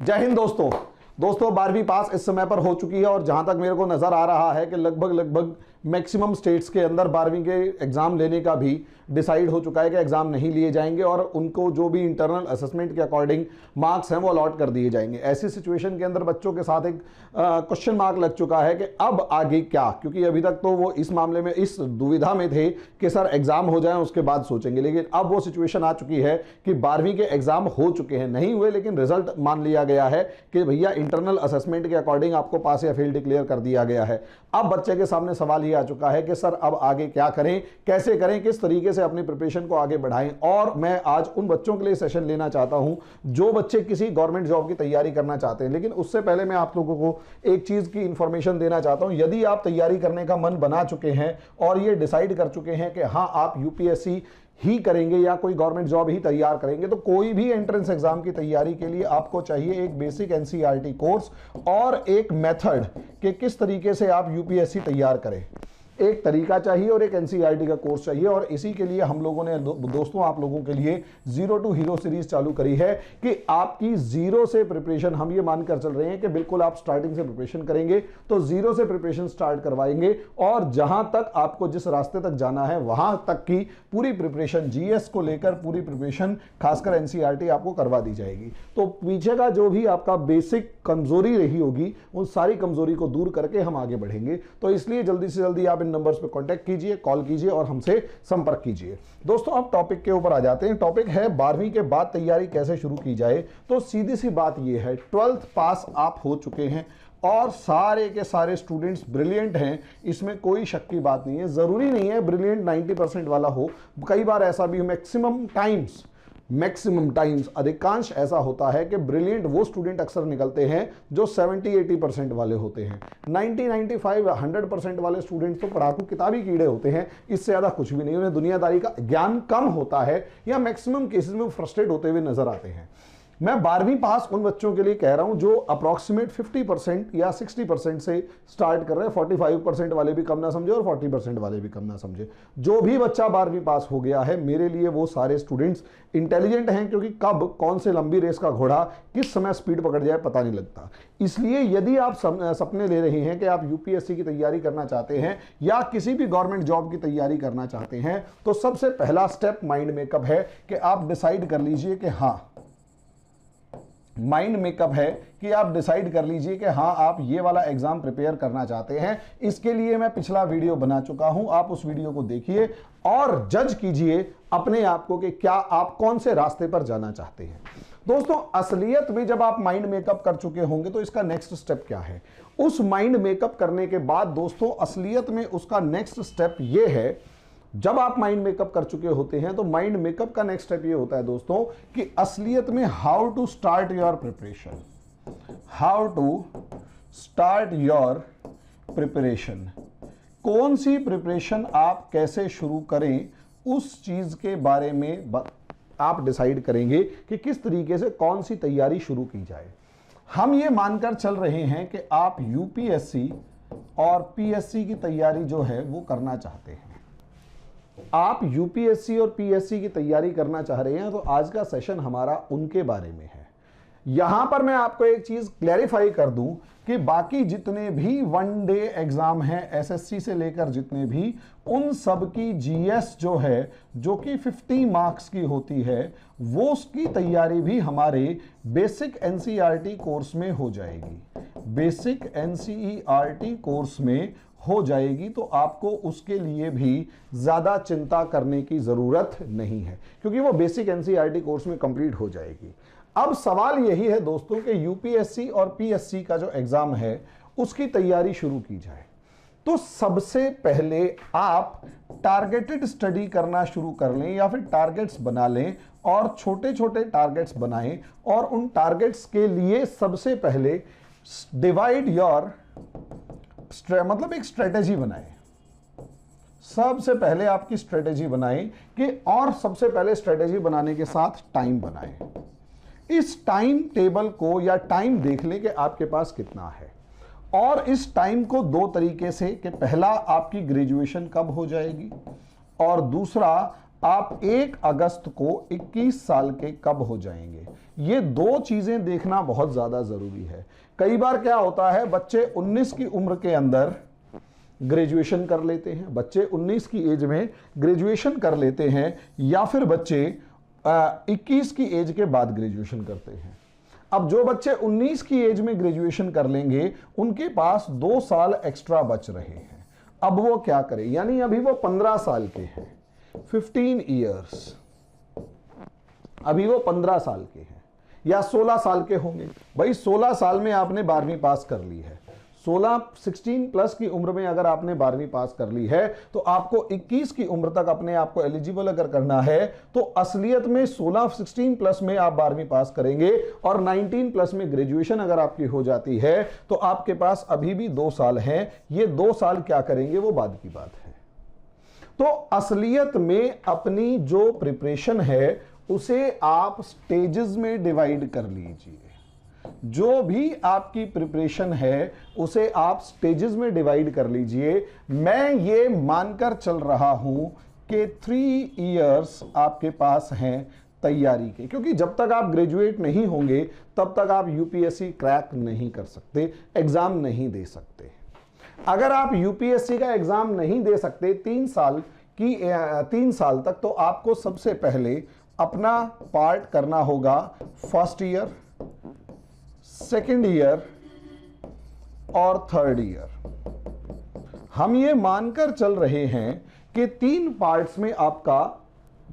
जय हिंद दोस्तों। 12वीं पास इस समय पर हो चुकी है और जहां तक मेरे को नजर आ रहा है कि लगभग मैक्सिमम स्टेट्स के अंदर 12वीं के एग्जाम लेने का भी डिसाइड हो चुका है कि एग्जाम नहीं लिए जाएंगे और उनको जो भी इंटरनल असेसमेंट के अकॉर्डिंग मार्क्स हैं वो अलॉट कर दिए जाएंगे। ऐसी सिचुएशन के अंदर बच्चों के साथ एक क्वेश्चन मार्क लग चुका है कि अब आगे क्या, क्योंकि अभी तक तो वो इस मामले में इस दुविधा में थे कि सर एग्जाम हो जाए उसके बाद सोचेंगे, लेकिन अब वो सिचुएशन आ चुकी है कि 12वीं के एग्जाम हो चुके हैं, नहीं हुए लेकिन रिजल्ट मान लिया गया है कि भैया इंटरनल असेसमेंट के अकॉर्डिंग आपको पास या फेल डिक्लेयर कर दिया गया है। अब बच्चे के सामने सवाल ये आ चुका है कि सर अब आगे क्या करें, कैसे करें, किस तरीके से अपनी प्रिपरेशन को आगे बढ़ाएं। और मैं आज उन बच्चों के लिए सेशन लेना चाहता हूं जो बच्चे किसी गवर्नमेंट जॉब की तैयारी करना चाहते हैं। लेकिन उससे पहले मैं आप लोगों को एक चीज की इंफॉर्मेशन देना चाहता हूं। यदि आप तैयारी करने का मन बना चुके हैं और ये डिसाइड कर चुके हैं कि हाँ आप यूपीएससी ही करेंगे या कोई गवर्नमेंट जॉब ही तैयार करेंगे, तो कोई भी एंट्रेंस एग्जाम की तैयारी के लिए आपको चाहिए एक बेसिक एनसीईआरटी कोर्स और एक मेथड कि किस तरीके से आप यूपीएससी तैयार करें। एक तरीका चाहिए और एक एनसीईआरटी का कोर्स चाहिए। और इसी के लिए हम लोगों ने दोस्तों आप लोगों के लिए जीरो टू हीरो सीरीज चालू करी है कि आपकी जीरो से प्रिपरेशन, हम ये मानकर चल रहे हैं कि बिल्कुल आप स्टार्टिंग से प्रिपरेशन करेंगे तो जीरो से प्रिपरेशन स्टार्ट करवाएंगे और जहां तक आपको जिस रास्ते तक जाना है वहां तक की पूरी प्रिपरेशन, जीएस को लेकर पूरी प्रिपरेशन खासकर एनसीईआरटी आपको करवा दी जाएगी। तो पीछे का जो भी आपका बेसिक कमजोरी रही होगी उन सारी कमजोरी को दूर करके हम आगे बढ़ेंगे। तो इसलिए जल्दी से जल्दी आप इन नंबर्स पे कांटेक्ट कीजिए, कॉल कीजिए और हमसे संपर्क कीजिए। दोस्तों अब टॉपिक के ऊपर आ जाते हैं। टॉपिक है 12वीं के बाद तैयारी कैसे शुरू की जाए। तो सीधी सी बात यह है, 12th पास आप हो चुके हैं और सारे के सारे स्टूडेंट्स ब्रिलियंट हैं, इसमें कोई शक की बात नहीं है। जरूरी नहीं है ब्रिलियंट 90% वाला हो, कई बार ऐसा भी मैक्सिमम टाइम्स अधिकांश ऐसा होता है कि ब्रिलियंट वो स्टूडेंट अक्सर निकलते हैं जो 70-80% वाले होते हैं। 90-95-100% वाले स्टूडेंट्स तो पढ़ाकू किताबी कीड़े होते हैं, इससे ज्यादा कुछ भी नहीं। उन्हें दुनियादारी का ज्ञान कम होता है या मैक्सिमम केसेस में फ्रस्ट्रेट होते हुए नजर आते हैं। मैं 12वीं पास उन बच्चों के लिए कह रहा हूं जो अप्रॉक्सीमेट 50% या 60% से स्टार्ट कर रहे हैं। 45% वाले भी कम ना समझे और 40% वाले भी कम ना समझे। जो भी बच्चा 12वीं पास हो गया है, मेरे लिए वो सारे स्टूडेंट्स इंटेलिजेंट हैं, क्योंकि कब कौन से लंबी रेस का घोड़ा किस समय स्पीड पकड़ जाए पता नहीं लगता। इसलिए यदि आप सपने ले रहे हैं कि आप यूपीएससी की तैयारी करना चाहते हैं या किसी भी गवर्नमेंट जॉब की तैयारी करना चाहते हैं, तो सबसे पहला स्टेप माइंड मेकअप है कि आप डिसाइड कर लीजिए कि हाँ, माइंड मेकअप है कि आप डिसाइड कर लीजिए कि हाँ आप ये वाला एग्जाम प्रिपेयर करना चाहते हैं। इसके लिए मैं पिछला वीडियो बना चुका हूं, आप उस वीडियो को देखिए और जज कीजिए अपने आप को कि क्या आप कौन से रास्ते पर जाना चाहते हैं। दोस्तों असलियत में जब आप माइंड मेकअप कर चुके होंगे तो इसका नेक्स्ट स्टेप क्या है। उस माइंड मेकअप करने के बाद दोस्तों असलियत में उसका नेक्स्ट स्टेप ये है, जब आप माइंड मेकअप कर चुके होते हैं तो माइंड मेकअप का नेक्स्ट स्टेप ये होता है दोस्तों कि असलियत में how to start your preparation. How to start your preparation, कौन सी प्रिपरेशन आप कैसे शुरू करें, उस चीज के बारे में आप डिसाइड करेंगे कि किस तरीके से कौन सी तैयारी शुरू की जाए। हम ये मानकर चल रहे हैं कि आप यूपीएससी और पीएससी की तैयारी जो है वो करना चाहते हैं। आप यूपीएससी और पीएससी की तैयारी करना चाह रहे हैं तो आज का सेशन हमारा उनके बारे में है। यहां पर मैं आपको एक चीज क्लैरिफाई कर दूं कि बाकी जितने भी वन डे एग्जाम हैं एसएससी से लेकर जितने भी, उन सब की जीएस जो है जो कि 50 मार्क्स की होती है, वो उसकी तैयारी भी हमारे बेसिक एनसीईआरटी कोर्स में हो जाएगी। बेसिक एनसीईआरटी कोर्स में हो जाएगी, तो आपको उसके लिए भी ज्यादा चिंता करने की जरूरत नहीं है क्योंकि वो बेसिक एनसीईआरटी कोर्स में कंप्लीट हो जाएगी। अब सवाल यही है दोस्तों कि यूपीएससी और पीएससी का जो एग्जाम है उसकी तैयारी शुरू की जाए तो सबसे पहले आप टारगेटेड स्टडी करना शुरू कर लें या फिर टारगेट्स बना लें और छोटे छोटे टारगेट्स बनाएं और उन टारगेट्स के लिए सबसे पहले डिवाइड योर मतलब एक स्ट्रेटेजी बनाएं। सबसे पहले आपकी स्ट्रेटेजी बनाएं कि और सबसे पहले स्ट्रेटेजी बनाने के साथ टाइम बनाएं। इस टाइम टेबल को या टाइम देख लें कि आपके पास कितना है और इस टाइम को दो तरीके से कि पहला आपकी ग्रेजुएशन कब हो जाएगी और दूसरा आप 1 अगस्त को 21 साल के कब हो जाएंगे? ये 2 चीजें देखना बहुत ज्यादा जरूरी है। कई बार क्या होता है, बच्चे 19 की उम्र के अंदर ग्रेजुएशन कर लेते हैं, बच्चे 19 की एज में ग्रेजुएशन कर लेते हैं, या फिर बच्चे 21 की एज के बाद ग्रेजुएशन करते हैं। अब जो बच्चे 19 की एज में ग्रेजुएशन कर लेंगे, उनके पास 2 साल एक्स्ट्रा बच रहे हैं। अब वो क्या करें, यानी अभी वो 15 साल के हैं, 15 ईयर्स, अभी वो 15 साल के हैं या 16 साल के होंगे। भाई 16 साल में आपने 12वीं पास कर ली है, 16 प्लस की उम्र में अगर आपने 12वीं पास कर ली है, तो आपको 21 की उम्र तक अपने आप को एलिजिबल अगर करना है, तो असलियत में 16 प्लस में आप 12वीं पास करेंगे और 19 प्लस में ग्रेजुएशन अगर आपकी हो जाती है, तो आपके पास अभी भी 2 साल हैं। ये 2 साल क्या करेंगे वो बाद की बात है। तो असलियत में अपनी जो प्रिपरेशन है उसे आप स्टेजेस में डिवाइड कर लीजिए। जो भी आपकी प्रिपरेशन है उसे आप स्टेजेस में डिवाइड कर लीजिए। मैं ये मानकर चल रहा हूं कि 3 इयर्स आपके पास हैं तैयारी के, क्योंकि जब तक आप ग्रेजुएट नहीं होंगे तब तक आप यूपीएससी क्रैक नहीं कर सकते, एग्जाम नहीं दे सकते। अगर आप यूपीएससी का एग्जाम नहीं दे सकते 3 साल तक, तो आपको सबसे पहले अपना पार्ट करना होगा फर्स्ट ईयर, सेकेंड ईयर और थर्ड ईयर। हम ये मानकर चल रहे हैं कि 3 पार्ट्स में आपका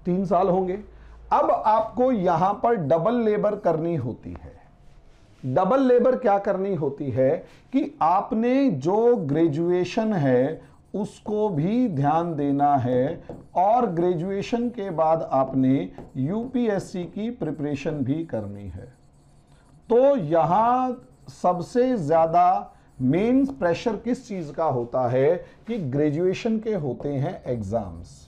3 साल होंगे। अब आपको यहां पर डबल लेबर करनी होती है। डबल लेबर क्या करनी होती है कि आपने जो ग्रेजुएशन है उसको भी ध्यान देना है और ग्रेजुएशन के बाद आपने यूपीएससी की प्रिपरेशन भी करनी है। तो यहां सबसे ज्यादा मेन प्रेशर किस चीज का होता है कि ग्रेजुएशन के होते हैं एग्जाम्स।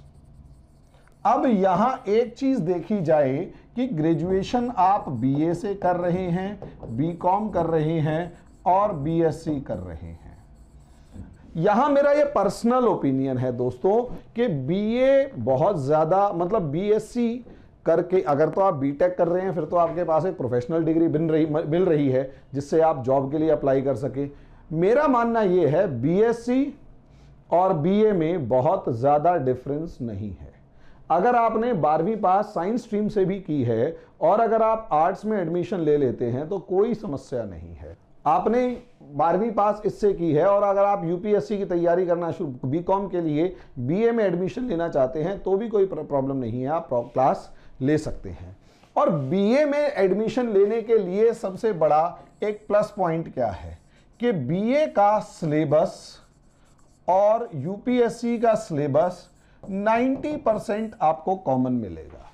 अब यहां एक चीज देखी जाए कि ग्रेजुएशन आप बीए से कर रहे हैं, बीकॉम कर रहे हैं और बीएससी कर रहे हैं। यहां मेरा ये पर्सनल ओपिनियन है दोस्तों कि बीए बहुत ज्यादा, मतलब बीएससी करके अगर तो आप बीटेक कर रहे हैं फिर तो आपके पास एक प्रोफेशनल डिग्री मिल रही है जिससे आप जॉब के लिए अप्लाई कर सके। मेरा मानना यह है बीएससी और बीए में बहुत ज्यादा डिफरेंस नहीं है। अगर आपने 12वीं पास साइंस स्ट्रीम से भी की है और अगर आप आर्ट्स में एडमिशन ले लेते हैं तो कोई समस्या नहीं है। आपने 12वीं पास इससे की है और अगर आप यूपीएससी की तैयारी करना शुरू बीकॉम के लिए बीए में एडमिशन लेना चाहते हैं तो भी कोई प्रॉब्लम नहीं है, आप क्लास ले सकते हैं। और बीए में एडमिशन लेने के लिए सबसे बड़ा एक प्लस पॉइंट क्या है कि बीए का सिलेबस और यूपीएससी का सिलेबस 90% आपको कॉमन मिलेगा।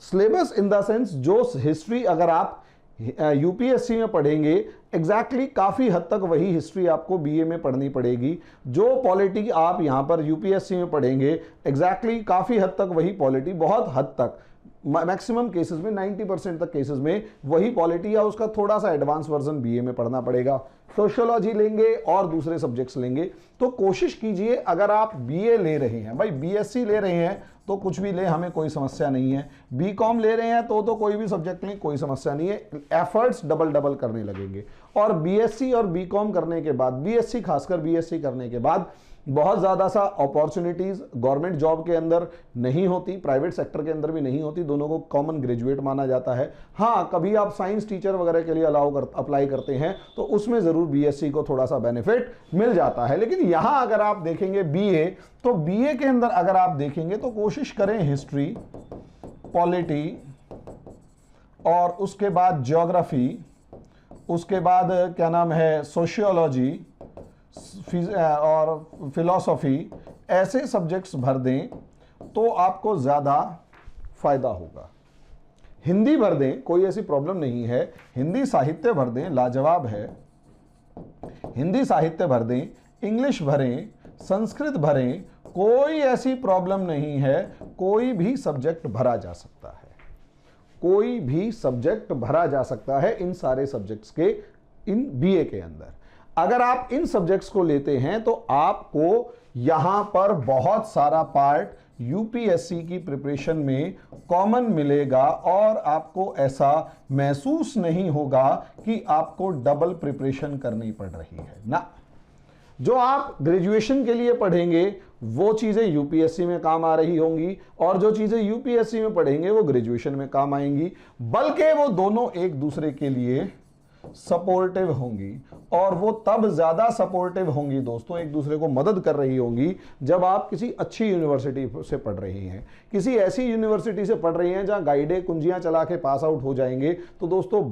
सिलेबस इन द सेंस जो हिस्ट्री अगर आप यूपीएससी में पढ़ेंगे एग्जैक्टली काफी हद तक वही हिस्ट्री आपको बीए में पढ़नी पड़ेगी। जो पॉलिटी आप यहां पर यूपीएससी में पढ़ेंगे एग्जैक्टली काफी हद तक वही पॉलिटी, बहुत हद तक मैक्सिमम केसेस में 90% तक केसेस में वही पॉलिटी या उसका थोड़ा सा एडवांस वर्जन बीए में पढ़ना पड़ेगा। सोशियोलॉजी लेंगे और दूसरे सब्जेक्ट्स लेंगे तो कोशिश कीजिए, अगर आप बीए ले रहे हैं, भाई बीएससी ले रहे हैं तो कुछ भी ले, हमें कोई समस्या नहीं है। बीकॉम ले रहे हैं तो कोई भी सब्जेक्ट लें, कोई समस्या नहीं है। एफर्ट्स डबल करने लगेंगे। और बीएससी और बीकॉम करने के बाद, बीएससी खासकर बीएससी करने के बाद बहुत ज़्यादा सा अपॉर्चुनिटीज़ गवर्नमेंट जॉब के अंदर नहीं होती, प्राइवेट सेक्टर के अंदर भी नहीं होती, दोनों को कॉमन ग्रेजुएट माना जाता है। हाँ, कभी आप साइंस टीचर वगैरह के लिए अप्लाई करते हैं तो उसमें ज़रूर बीएससी को थोड़ा सा बेनिफिट मिल जाता है। लेकिन यहाँ अगर आप देखेंगे बीए, तो बीए के अंदर अगर आप देखेंगे तो कोशिश करें हिस्ट्री, पॉलिटी और उसके बाद ज्योग्राफी, उसके बाद क्या नाम है सोशियोलॉजी और फिलॉसफी, ऐसे सब्जेक्ट्स भर दें तो आपको ज़्यादा फायदा होगा। हिंदी भर दें, कोई ऐसी प्रॉब्लम नहीं है। हिंदी साहित्य भर दें, लाजवाब है। हिंदी साहित्य भर दें, इंग्लिश भरें, संस्कृत भरें, कोई ऐसी प्रॉब्लम नहीं है। कोई भी सब्जेक्ट भरा जा सकता है, कोई भी सब्जेक्ट भरा जा सकता है इन सारे सब्जेक्ट्स के, इन बीए के अंदर। अगर आप इन सब्जेक्ट्स को लेते हैं तो आपको यहां पर बहुत सारा पार्ट यूपीएससी की प्रिपरेशन में कॉमन मिलेगा और आपको ऐसा महसूस नहीं होगा कि आपको डबल प्रिपरेशन करनी पड़ रही है ना। जो आप ग्रेजुएशन के लिए पढ़ेंगे वो चीजें यूपीएससी में काम आ रही होंगी और जो चीजें यूपीएससी में पढ़ेंगे वो ग्रेजुएशन में काम आएंगी, बल्कि वो दोनों एक दूसरे के लिए सपोर्टिव होंगी। और वो तब ज्यादा सपोर्टिव होंगी दोस्तों, एक दूसरे को मदद कर रही होंगी जब आप किसी अच्छी यूनिवर्सिटी से पढ़ रही हैं, किसी ऐसी यूनिवर्सिटी से पढ़ रही हैं जहां गाइडें कुंजियां चला के पास आउट हो जाएंगे। तो दोस्तों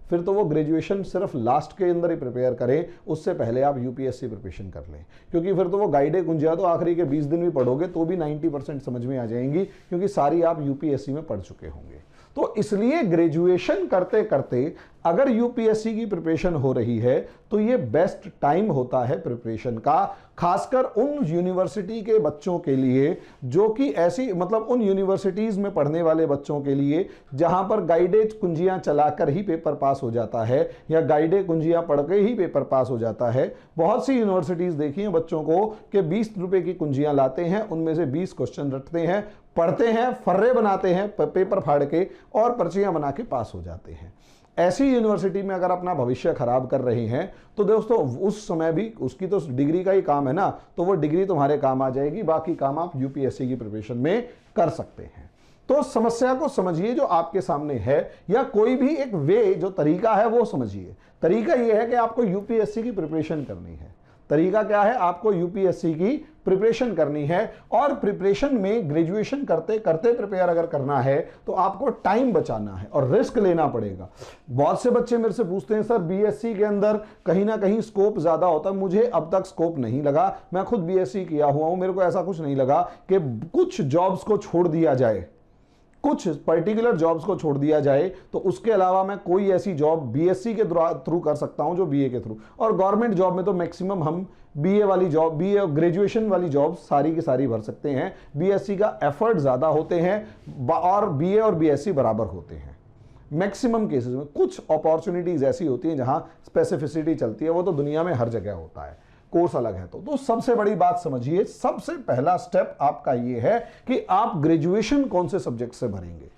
फिर तो वो ग्रेजुएशन सिर्फ लास्ट के अंदर ही प्रिपेयर करें, उससे पहले आप यूपीएससी प्रिपरेशन कर लें, क्योंकि फिर तो वो गाइडें कुंजियां तो आखिरी के 20 दिन भी पढ़ोगे तो भी 90% समझ में आ जाएंगी, क्योंकि सारी आप यूपीएससी में पढ़ चुके होंगे। तो इसलिए ग्रेजुएशन करते करते अगर यूपीएससी की प्रिपरेशन हो रही है तो ये बेस्ट टाइम होता है प्रिपरेशन का, खासकर उन यूनिवर्सिटी के बच्चों के लिए जो कि ऐसी मतलब उन यूनिवर्सिटीज में पढ़ने वाले बच्चों के लिए जहां पर गाइडेड कुंजियां चलाकर ही पेपर पास हो जाता है या गाइडेड कुंजियां पढ़ के ही पेपर पास हो जाता है। बहुत सी यूनिवर्सिटीज देखी हैं बच्चों को कि 20 रुपए की कुंजियां लाते हैं, उनमें से 20 क्वेश्चन रटते हैं, पढ़ते हैं, फर्रे बनाते हैं पेपर फाड़ के और पर्चियां बना के पास हो जाते हैं। ऐसी यूनिवर्सिटी में अगर अपना भविष्य खराब कर रहे हैं तो दोस्तों उस समय भी उसकी तो डिग्री का ही काम है ना, तो वो डिग्री तुम्हारे काम आ जाएगी, बाकी काम आप यूपीएससी की प्रिपरेशन में कर सकते हैं। तो समस्या को समझिए जो आपके सामने है, या कोई भी एक वे जो तरीका है वो समझिए। तरीका ये है कि आपको यूपीएससी की प्रिपरेशन करनी है। तरीका क्या है? आपको यूपीएससी की प्रिपरेशन करनी है और प्रिपरेशन में ग्रेजुएशन करते करते प्रिपेयर अगर करना है तो आपको टाइम बचाना है और रिस्क लेना पड़ेगा। बहुत से बच्चे मेरे से पूछते हैं सर बीएससी के अंदर कहीं ना कहीं स्कोप ज्यादा होता है। मुझे अब तक स्कोप नहीं लगा, मैं खुद बीएससी किया हुआ हूं, मेरे को ऐसा कुछ नहीं लगा कि कुछ जॉब्स को छोड़ दिया जाए, कुछ पर्टिकुलर जॉब्स को छोड़ दिया जाए तो उसके अलावा मैं कोई ऐसी जॉब बीएससी के थ्रू कर सकता हूं जो बीए के थ्रू। और गवर्नमेंट जॉब में तो मैक्सिमम हम बीए वाली जॉब, बीए ग्रेजुएशन वाली जॉब सारी की सारी भर सकते हैं। बीएससी का एफर्ट ज्यादा होते हैं और बीए और बीएससी बराबर होते हैं मैक्सिमम केसेस में। कुछ अपॉर्चुनिटीज ऐसी होती हैं जहां स्पेसिफिसिटी चलती है, वो तो दुनिया में हर जगह होता है, कोर्स अलग है। तो सबसे बड़ी बात समझिए, सबसे पहला स्टेप आपका ये है कि आप ग्रेजुएशन कौन से सब्जेक्ट से भरेंगे,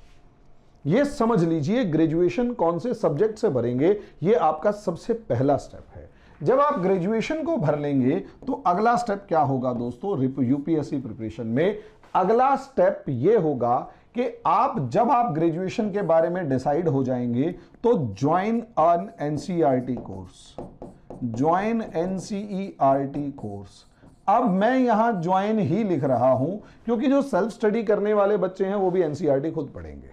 ये समझ लीजिए। ग्रेजुएशन कौन से सब्जेक्ट से भरेंगे ये आपका सबसे पहला स्टेप है। जब आप ग्रेजुएशन को भर लेंगे तो अगला स्टेप क्या होगा दोस्तों यूपीएससी प्रिपरेशन में? अगला स्टेप ये होगा कि जब आप ग्रेजुएशन के बारे में डिसाइड हो जाएंगे तो join an NCERT course, join NCERT course. अब मैं यहां ज्वाइन ही लिख रहा हूं क्योंकि जो सेल्फ स्टडी करने वाले बच्चे हैं वो भी एनसीईआरटी खुद पढ़ेंगे,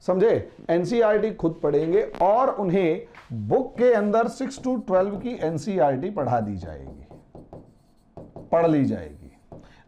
समझे? एनसीईआरटी खुद पढ़ेंगे और उन्हें बुक के अंदर 6 to 12 की एनसीईआरटी पढ़ा दी जाएगी, पढ़ ली जाएगी।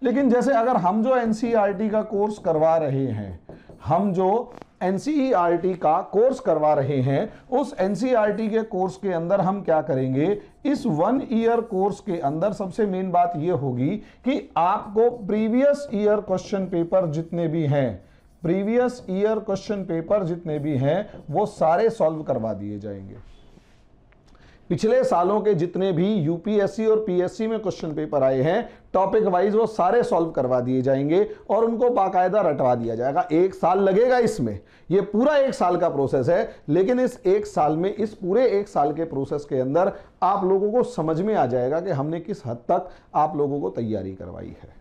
लेकिन जैसे अगर हम जो एनसीईआरटी का कोर्स करवा रहे हैं, हम जो एनसीईआरटी का कोर्स करवा रहे हैं, उस एनसीईआरटी के कोर्स के अंदर हम क्या करेंगे? इस 1 ईयर कोर्स के अंदर सबसे मेन बात यह होगी कि आपको प्रीवियस ईयर क्वेश्चन पेपर जितने भी हैं, प्रीवियस ईयर क्वेश्चन पेपर जितने भी हैं वो सारे सॉल्व करवा दिए जाएंगे। पिछले सालों के जितने भी यूपीएससी और पीएससी में क्वेश्चन पेपर आए हैं टॉपिक वाइज वो सारे सॉल्व करवा दिए जाएंगे और उनको बाकायदा रटवा दिया जाएगा। 1 साल लगेगा इसमें, ये पूरा 1 साल का प्रोसेस है, लेकिन इस 1 साल में, इस पूरे 1 साल के प्रोसेस के अंदर आप लोगों को समझ में आ जाएगा कि हमने किस हद तक आप लोगों को तैयारी करवाई है,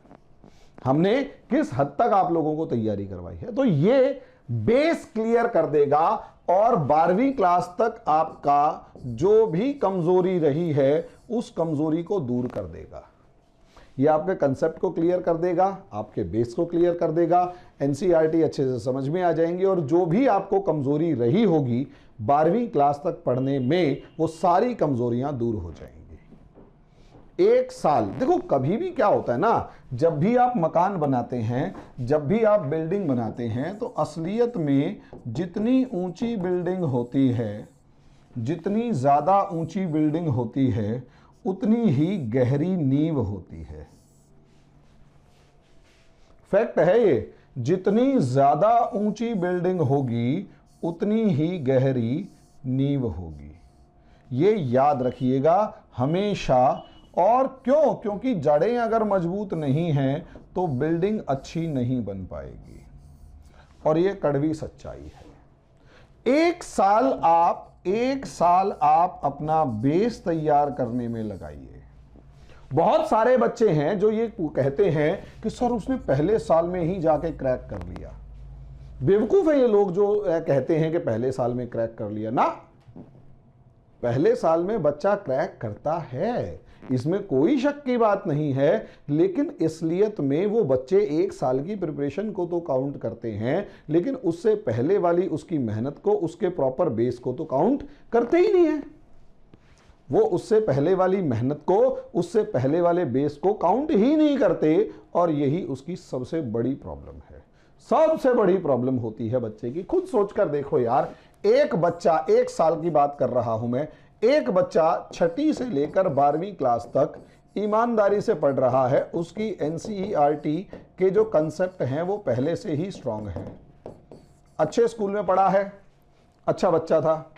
हमने किस हद तक आप लोगों को तैयारी करवाई है। तो ये बेस क्लियर कर देगा और 12वीं क्लास तक आपका जो भी कमजोरी रही है उस कमजोरी को दूर कर देगा। ये आपके कंसेप्ट को क्लियर कर देगा, आपके बेस को क्लियर कर देगा, एनसीईआरटी अच्छे से समझ में आ जाएंगे और जो भी आपको कमजोरी रही होगी 12वीं क्लास तक पढ़ने में वो सारी कमजोरियां दूर हो जाएंगी। 1 साल, देखो कभी भी क्या होता है ना, जब भी आप मकान बनाते हैं, जब भी आप बिल्डिंग बनाते हैं तो असलियत में जितनी ऊंची बिल्डिंग होती है, जितनी ज्यादा ऊंची बिल्डिंग होती है उतनी ही गहरी नींव होती है। फैक्ट है ये, जितनी ज्यादा ऊंची बिल्डिंग होगी उतनी ही गहरी नींव होगी। ये याद रखिएगा हमेशा। और क्यों? क्योंकि जड़ें अगर मजबूत नहीं हैं तो बिल्डिंग अच्छी नहीं बन पाएगी, और ये कड़वी सच्चाई है। एक साल आप अपना बेस तैयार करने में लगाइए। बहुत सारे बच्चे हैं जो ये कहते हैं कि सर उसने पहले साल में ही जाके क्रैक कर लिया। बेवकूफ है ये लोग जो कहते हैं कि पहले साल में क्रैक कर लिया। ना, पहले साल में बच्चा क्रैक करता है, इसमें कोई शक की बात नहीं है, लेकिन इसलियत में वो बच्चे एक साल की प्रिपरेशन को तो काउंट करते हैं, लेकिन उससे पहले वाली उसकी मेहनत को, उसके प्रॉपर बेस को तो काउंट करते ही नहीं है। वो उससे पहले वाली मेहनत को, उससे पहले वाले बेस को काउंट ही नहीं करते, और यही उसकी सबसे बड़ी प्रॉब्लम है। सबसे बड़ी प्रॉब्लम होती है बच्चे की। खुद सोचकर देखो यार, एक बच्चा, 1 साल की बात कर रहा हूं मैं, एक बच्चा 6ठी से लेकर 12वीं क्लास तक ईमानदारी से पढ़ रहा है, उसकी एनसीईआरटी के जो कंसेप्ट हैं वो पहले से ही स्ट्रांग हैं। अच्छे स्कूल में पढ़ा है, अच्छा बच्चा था,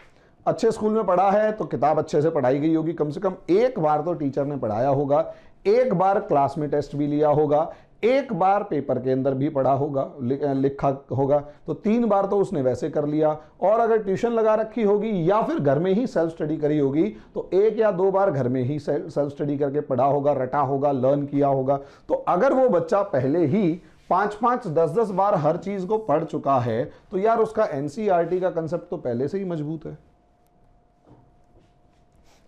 अच्छे स्कूल में पढ़ा है तो किताब अच्छे से पढ़ाई गई होगी, कम से कम एक बार तो टीचर ने पढ़ाया होगा, एक बार क्लास में टेस्ट भी लिया होगा, एक बार पेपर के अंदर भी पढ़ा होगा, लिखा होगा, तो 3 बार तो उसने वैसे कर लिया, और अगर ट्यूशन लगा रखी होगी या फिर घर में ही सेल्फ स्टडी करी होगी तो 1 या 2 बार घर में ही सेल्फ स्टडी करके पढ़ा होगा, रटा होगा, लर्न किया होगा। तो अगर वो बच्चा पहले ही 5-5, 10-10 बार हर चीज को पढ़ चुका है तो यार उसका एनसीईआरटी का कंसेप्ट तो पहले से ही मजबूत है।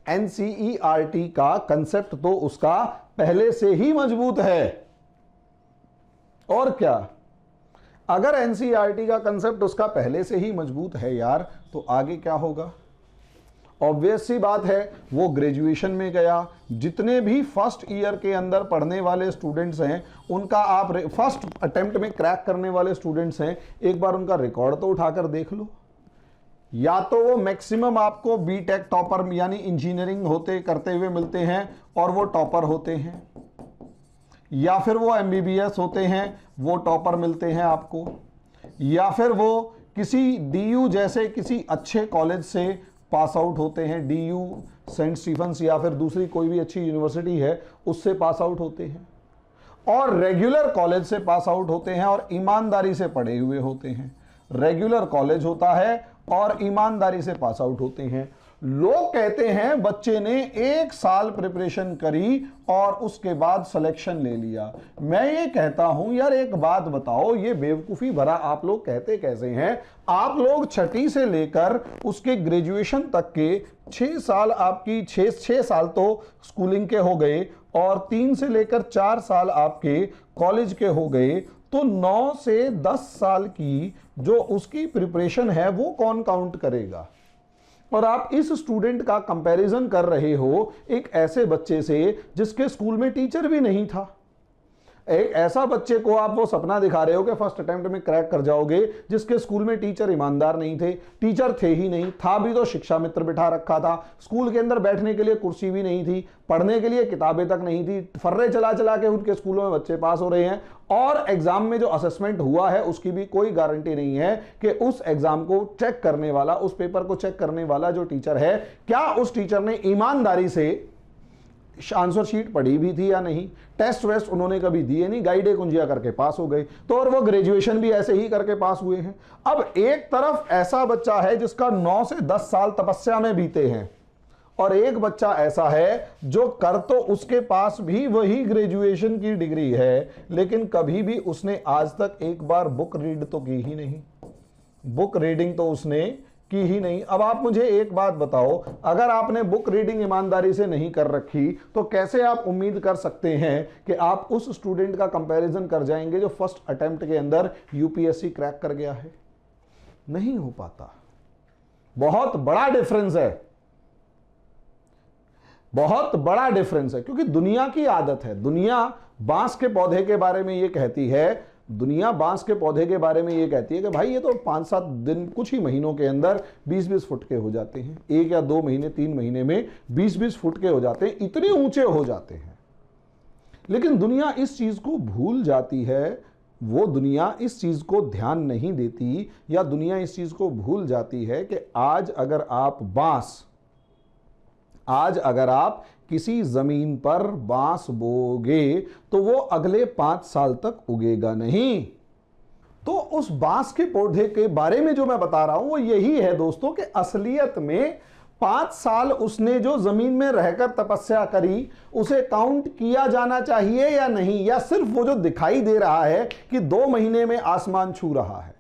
एनसीईआरटी का कंसेप्ट तो उसका पहले से ही मजबूत है। और क्या, अगर एनसीईआरटी का कंसेप्ट उसका पहले से ही मजबूत है यार, तो आगे क्या होगा? ऑब्वियस सी बात है, वो ग्रेजुएशन में गया, जितने भी फर्स्ट ईयर के अंदर पढ़ने वाले स्टूडेंट्स हैं उनका, आप फर्स्ट अटेम्प्ट में क्रैक करने वाले स्टूडेंट्स हैं, एक बार उनका रिकॉर्ड तो उठाकर देख लो। या तो वो मैक्सिमम आपको बीटेक टॉपर यानी इंजीनियरिंग होते करते हुए मिलते हैं और वो टॉपर होते हैं, या फिर वो एमबीबीएस होते हैं, वो टॉपर मिलते हैं आपको, या फिर वो किसी डीयू जैसे किसी अच्छे कॉलेज से पास आउट होते हैं, डीयू, सेंट स्टीफेंस या फिर दूसरी कोई भी अच्छी यूनिवर्सिटी है उससे पास आउट होते हैं, और रेगुलर कॉलेज से पास आउट होते हैं और ईमानदारी से पढ़े हुए होते हैं। रेगुलर कॉलेज होता है और ईमानदारी से पास आउट होते हैं। लोग कहते हैं बच्चे ने 1 साल प्रिपरेशन करी और उसके बाद सिलेक्शन ले लिया। मैं ये कहता हूं यार, एक बात बताओ, ये बेवकूफी भरा आप लोग कहते कैसे हैं? आप लोग 6ठी से लेकर उसके ग्रेजुएशन तक के 6 साल, आपकी 6 साल तो स्कूलिंग के हो गए और 3 से लेकर 4 साल आपके कॉलेज के हो गए, तो 9 से 10 साल की जो उसकी प्रिपरेशन है वो कौन काउंट करेगा? और आप इस स्टूडेंट का कंपैरिजन कर रहे हो एक ऐसे बच्चे से जिसके स्कूल में टीचर भी नहीं था। एक ऐसा बच्चे को आप वो सपना दिखा रहे हो कि फर्स्ट अटेम्प्ट में क्रैक कर जाओगे, जिसके स्कूल में टीचर ईमानदार नहीं थे, टीचर थे ही नहीं, था भी तो शिक्षा मित्र बिठा रखा था, स्कूल के अंदर बैठने के लिए कुर्सी भी नहीं थी, पढ़ने के लिए किताबें तक नहीं थी, फर्रे चला चला के उनके स्कूलों में बच्चे पास हो रहे हैं, और एग्जाम में जो असेसमेंट हुआ है उसकी भी कोई गारंटी नहीं है कि उस एग्जाम को चेक करने वाला, उस पेपर को चेक करने वाला जो टीचर है, क्या उस टीचर ने ईमानदारी से आंसर शीट पढ़ी भी थी या नहीं, टेस्ट वेस्ट उन्होंने कभी दिए नहीं, गाइडे कुंजिया करके पास हो गए, तो और वो ग्रेजुएशन भी ऐसे ही करके पास हुए हैं। अब एक तरफ ऐसा बच्चा है जिसका 9 से 10 साल तपस्या में बीते हैं, और एक बच्चा ऐसा है जो कर तो उसके पास भी वही ग्रेजुएशन की डिग्री है, लेकिन कभी भी उसने आज तक एक बार बुक रीड तो की ही नहीं, बुक रीडिंग तो उसने की ही नहीं। अब आप मुझे एक बात बताओ, अगर आपने बुक रीडिंग ईमानदारी से नहीं कर रखी तो कैसे आप उम्मीद कर सकते हैं कि आप उस स्टूडेंट का कंपैरिजन कर जाएंगे जो फर्स्ट अटेम्प्ट के अंदर यूपीएससी क्रैक कर गया है? नहीं हो पाता। बहुत बड़ा डिफरेंस है, बहुत बड़ा डिफरेंस है, क्योंकि दुनिया की आदत है, दुनिया बांस के पौधे के बारे में ये कहती है, दुनिया बांस के पौधे के बारे में ये कहती है कि भाई ये तो 5-7 दिन, कुछ ही महीनों के अंदर 20-20 फुट के हो जाते हैं, 1 या 2 महीने 3 महीने में 20-20 फुट के हो जाते हैं, इतने ऊंचे हो जाते हैं। लेकिन दुनिया इस चीज को भूल जाती है, वो दुनिया इस चीज को ध्यान नहीं देती, या दुनिया इस चीज को भूल जाती है कि आज अगर आप बांस आज अगर आप किसी जमीन पर बांस बोओगे तो वो अगले 5 साल तक उगेगा नहीं। तो उस बांस के पौधे के बारे में जो मैं बता रहा हूं वो यही है दोस्तों कि असलियत में 5 साल उसने जो जमीन में रहकर तपस्या करी उसे काउंट किया जाना चाहिए या नहीं, या सिर्फ वो जो दिखाई दे रहा है कि 2 महीने में आसमान छू रहा है।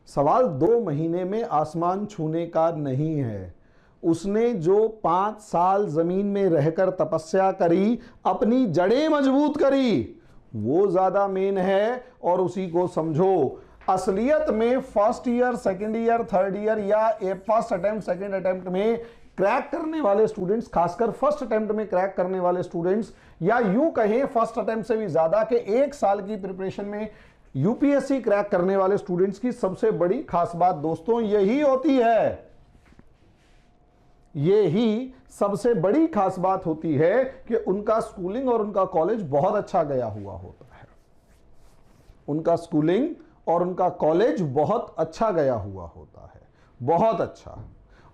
सवाल 2 महीने में आसमान छूने का नहीं है, उसने जो 5 साल जमीन में रहकर तपस्या करी, अपनी जड़ें मजबूत करी, वो ज्यादा मेन है। और उसी को समझो। असलियत में first year, second year, third year या फर्स्ट अटेम्प्ट, सेकंड अटेम्प्ट में क्रैक करने वाले स्टूडेंट्स, खासकर फर्स्ट अटेम्प्ट में क्रैक करने वाले स्टूडेंट्स, या यूं कहें फर्स्ट अटेम्प्ट से भी ज्यादा के 1 साल की प्रिपरेशन में यूपीएससी क्रैक करने वाले स्टूडेंट्स की सबसे बड़ी खास बात दोस्तों यही होती है, यही सबसे बड़ी खास बात होती है कि उनका स्कूलिंग और उनका कॉलेज बहुत अच्छा गया हुआ होता है। उनका स्कूलिंग और उनका कॉलेज बहुत अच्छा गया हुआ होता है, बहुत अच्छा।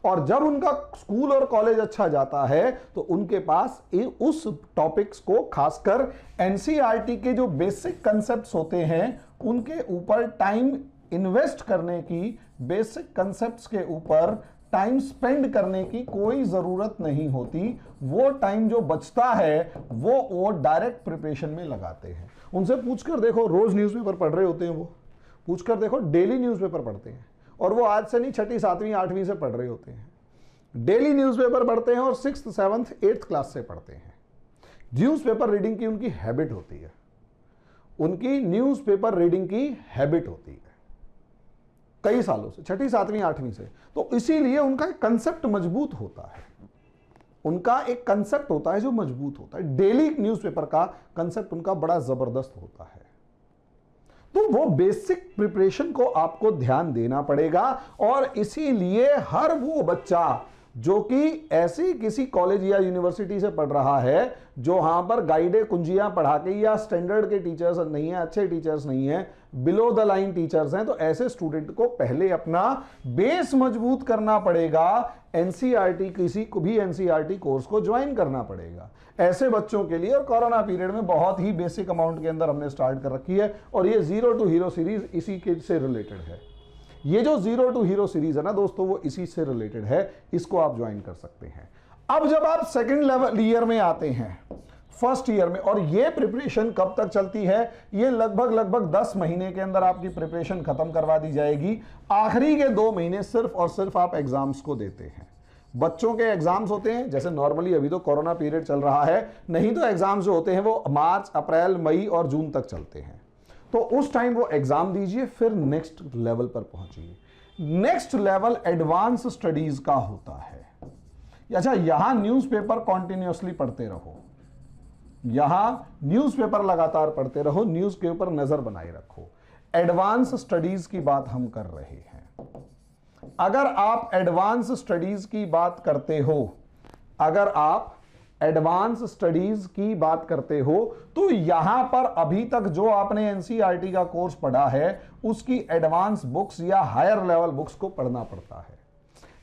और जब उनका स्कूल और कॉलेज अच्छा जाता है तो उनके पास उस टॉपिक्स को, खासकर एनसीईआरटी के जो बेसिक कंसेप्ट्स होते हैं उनके ऊपर टाइम इन्वेस्ट करने की, बेसिक कंसेप्ट्स के ऊपर टाइम स्पेंड करने की कोई जरूरत नहीं होती। वो टाइम जो बचता है वो डायरेक्ट प्रिपरेशन में लगाते हैं। उनसे पूछकर देखो, रोज न्यूज़पेपर पढ़ रहे होते हैं वो, पूछकर देखो डेली न्यूज़पेपर पढ़ते हैं, और वो आज से नहीं 6ठी 7वीं 8वीं से पढ़ रहे होते हैं। डेली न्यूज़पेपर पढ़ते हैं और 6th 7th 8th क्लास से पढ़ते हैं। न्यूज़पेपर रीडिंग की उनकी हैबिट होती है, उनकी न्यूज़पेपर रीडिंग की हैबिट होती है कई सालों से, 6ठी 7वीं 8वीं से। तो इसीलिए उनका एक कंसेप्ट मजबूत होता है, उनका एक कंसेप्ट होता है जो मजबूत होता है। डेली न्यूज़पेपर का कंसेप्ट उनका बड़ा जबरदस्त होता है। तो वो बेसिक प्रिपरेशन को आपको ध्यान देना पड़ेगा। और इसीलिए हर वो बच्चा जो कि ऐसी किसी कॉलेज या यूनिवर्सिटी से पढ़ रहा है जो वहां पर गाइडे कुंजियां पढ़ा के या स्टैंडर्ड के टीचर्स नहीं है, अच्छे टीचर्स नहीं है, बिलो द लाइन टीचर्स हैं, तो ऐसे स्टूडेंट को पहले अपना बेस मजबूत करना पड़ेगा। एनसीईआरटी, किसी को भी एनसीईआरटी कोर्स को ज्वाइन करना पड़ेगा ऐसे बच्चों के लिए। और कोरोना पीरियड में बहुत ही बेसिक अमाउंट के अंदर हमने स्टार्ट कर रखी है, और ये जीरो टू हीरो सीरीज इसी के से रिलेटेड है। ये जो जीरो टू हीरो सीरीज है ना दोस्तों, वो इसी से रिलेटेड है, इसको आप ज्वाइन कर सकते हैं। अब जब आप सेकंड लेवल ईयर में आते हैं, फर्स्ट ईयर में, और ये प्रिपरेशन कब तक चलती है, ये लगभग 10 महीने के अंदर आपकी प्रिपरेशन खत्म करवा दी जाएगी। आखिरी के 2 महीने सिर्फ और सिर्फ आप एग्जाम्स को देते हैं। बच्चों के एग्जाम्स होते हैं, जैसे नॉर्मली अभी तो कोरोना पीरियड चल रहा है, नहीं तो एग्जाम्स जो होते हैं वो मार्च, अप्रैल, मई और जून तक चलते हैं। तो उस टाइम वो एग्जाम दीजिए, फिर नेक्स्ट लेवल पर पहुंचिए। नेक्स्ट लेवल एडवांस स्टडीज का होता है। अच्छा, यहां न्यूज़पेपर कॉन्टिन्यूअसली पढ़ते रहो, यहां न्यूज़पेपर लगातार पढ़ते रहो, न्यूज़ के ऊपर नजर बनाए रखो। एडवांस स्टडीज की बात हम कर रहे हैं। अगर आप एडवांस स्टडीज की बात करते हो, अगर आप एडवांस स्टडीज की बात करते हो, तो यहां पर अभी तक जो आपने एनसीईआरटी का कोर्स पढ़ा है उसकी एडवांस बुक्स या हायर लेवल बुक्स को पढ़ना पड़ता है।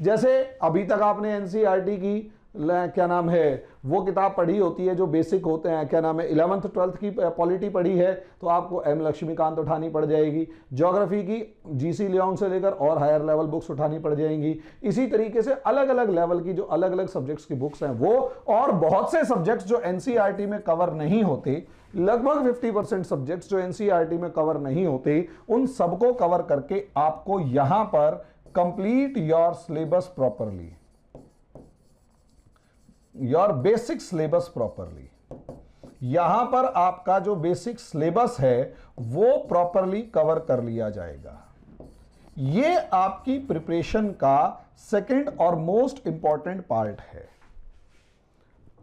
जैसे अभी तक आपने एनसीईआरटी की क्या नाम है वो किताब पढ़ी होती है जो बेसिक होते हैं, क्या नाम है 11th 12th की पॉलिटी पढ़ी है तो आपको एम लक्ष्मीकांत उठानी पड़ जाएगी। ज्योग्राफी की जीसी लियोंग से लेकर और हायर लेवल बुक्स उठानी पड़ जाएंगी। इसी तरीके से अलग अलग लेवल की जो अलग अलग सब्जेक्ट्स की बुक्स हैं वो, और बहुत से सब्जेक्ट्स जो एनसीईआरटी में कवर नहीं होते, लगभग 50% सब्जेक्ट्स जो एनसीईआरटी में कवर नहीं होते, उन सबको कवर करके आपको यहां पर complete your syllabus properly, your basic syllabus properly, यहां पर आपका जो बेसिक सिलेबस है वो प्रॉपरली कवर कर लिया जाएगा। ये आपकी प्रिपरेशन का सेकंड और मोस्ट इंपॉर्टेंट पार्ट है।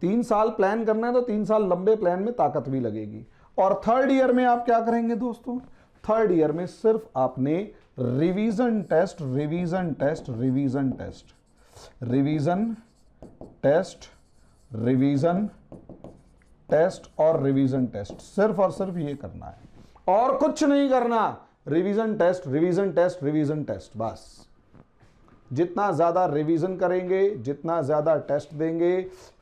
3 साल प्लान करना है तो 3 साल लंबे प्लान में ताकत भी लगेगी। और थर्ड ईयर में आप क्या करेंगे दोस्तों? थर्ड ईयर में सिर्फ आपने revision test, revision test, revision test, revision test, revision test और रिवीजन टेस्ट, सिर्फ और सिर्फ ये करना है और कुछ नहीं करना। Revision test, revision test, revision test, बस जितना ज़्यादा रिवीजन करेंगे, जितना ज़्यादा टेस्ट देंगे,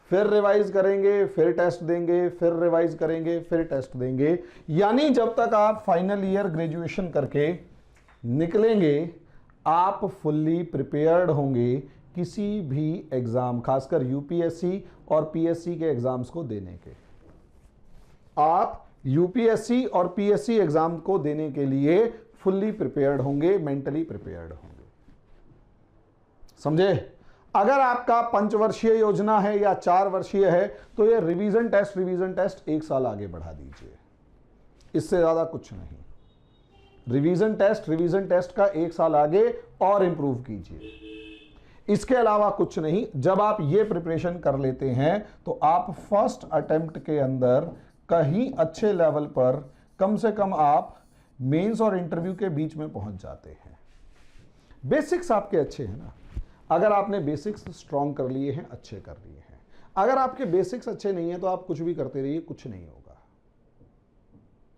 फिर रिवाइज करेंगे, फिर टेस्ट देंगे, फिर रिवाइज करेंगे, फिर टेस्ट देंगे, यानी जब तक आप फाइनल ईयर ग्रेजुएशन करके निकलेंगे आप फुल्ली प्रिपेयर्ड होंगे किसी भी एग्जाम, खासकर यूपीएससी और पीएससी के एग्जाम्स को देने के। आप यूपीएससी और पीएससी एग्जाम को देने के लिए फुल्ली प्रिपेयर्ड होंगे, मेंटली प्रिपेयर्ड होंगे। समझे? अगर आपका 5 वर्षीय योजना है या 4 वर्षीय है तो ये रिवीजन टेस्ट 1 साल आगे बढ़ा दीजिए, इससे ज्यादा कुछ नहीं। रिवीजन टेस्ट का 1 साल आगे और इंप्रूव कीजिए, इसके अलावा कुछ नहीं। जब आप ये प्रिपरेशन कर लेते हैं तो आप फर्स्ट अटेम्प्ट के अंदर कहीं अच्छे लेवल पर कम से कम आप मेंस और इंटरव्यू के बीच में पहुंच जाते हैं। बेसिक्स आपके अच्छे हैं ना, अगर आपने बेसिक्स स्ट्रॉन्ग कर लिए हैं, अच्छे कर लिए हैं। अगर आपके बेसिक्स अच्छे नहीं है तो आप कुछ भी करते रहिए, कुछ नहीं होगा।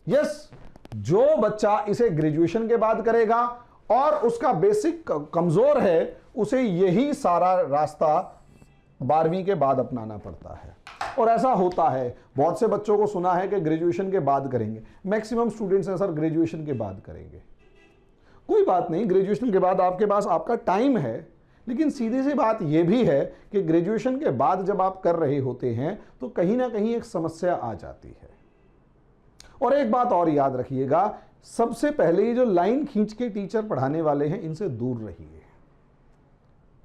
यस, जो बच्चा इसे ग्रेजुएशन के बाद करेगा और उसका बेसिक कमजोर है, उसे यही सारा रास्ता 12वीं के बाद अपनाना पड़ता है। और ऐसा होता है, बहुत से बच्चों को सुना है कि ग्रेजुएशन के बाद करेंगे। मैक्सिमम स्टूडेंट्स हैं सर ग्रेजुएशन के बाद करेंगे। कोई बात नहीं, ग्रेजुएशन के बाद आपके पास आपका टाइम है, लेकिन सीधी सी बात यह भी है कि ग्रेजुएशन के बाद जब आप कर रहे होते हैं तो कहीं ना कहीं एक समस्या आ जाती है। और एक बात और याद रखिएगा, सबसे पहले ये जो लाइन खींच के टीचर पढ़ाने वाले हैं इनसे दूर रहिए,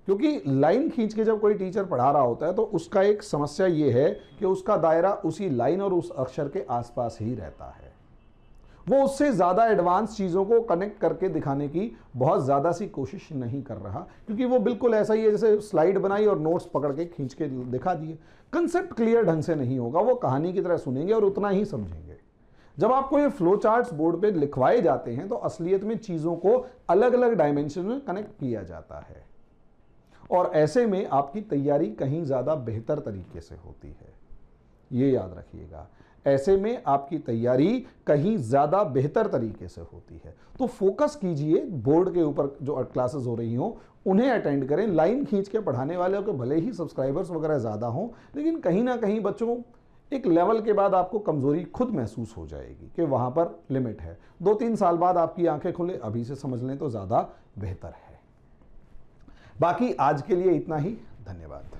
क्योंकि लाइन खींच के जब कोई टीचर पढ़ा रहा होता है तो उसका एक समस्या ये है कि उसका दायरा उसी लाइन और उस अक्षर के आसपास ही रहता है। वो उससे ज्यादा एडवांस चीजों को कनेक्ट करके दिखाने की बहुत ज्यादा सी कोशिश नहीं कर रहा, क्योंकि वो बिल्कुल ऐसा ही है जैसे स्लाइड बनाई और नोट्स पकड़ के खींच के दिखा दिए। कंसेप्ट क्लियर ढंग से नहीं होगा, वो कहानी की तरह सुनेंगे और उतना ही समझेंगे। जब आपको ये फ्लो चार्ट्स बोर्ड पे लिखवाए जाते हैं तो असलियत में चीजों को अलग अलग डायमेंशन में कनेक्ट किया जाता है, और ऐसे में आपकी तैयारी कहीं ज्यादा बेहतर तरीके से होती है। ये याद रखिएगा, ऐसे में आपकी तैयारी कहीं ज्यादा बेहतर तरीके से होती है। तो फोकस कीजिए बोर्ड के ऊपर, जो क्लासेस हो रही हो उन्हें अटेंड करें। लाइन खींच के पढ़ाने वाले को भले ही सब्सक्राइबर्स वगैरह ज्यादा हो, लेकिन कहीं ना कहीं बच्चों एक लेवल के बाद आपको कमजोरी खुद महसूस हो जाएगी कि वहां पर लिमिट है। 2-3 साल बाद आपकी आंखें खुले, अभी से समझ लें तो ज्यादा बेहतर है। बाकी आज के लिए इतना ही, धन्यवाद।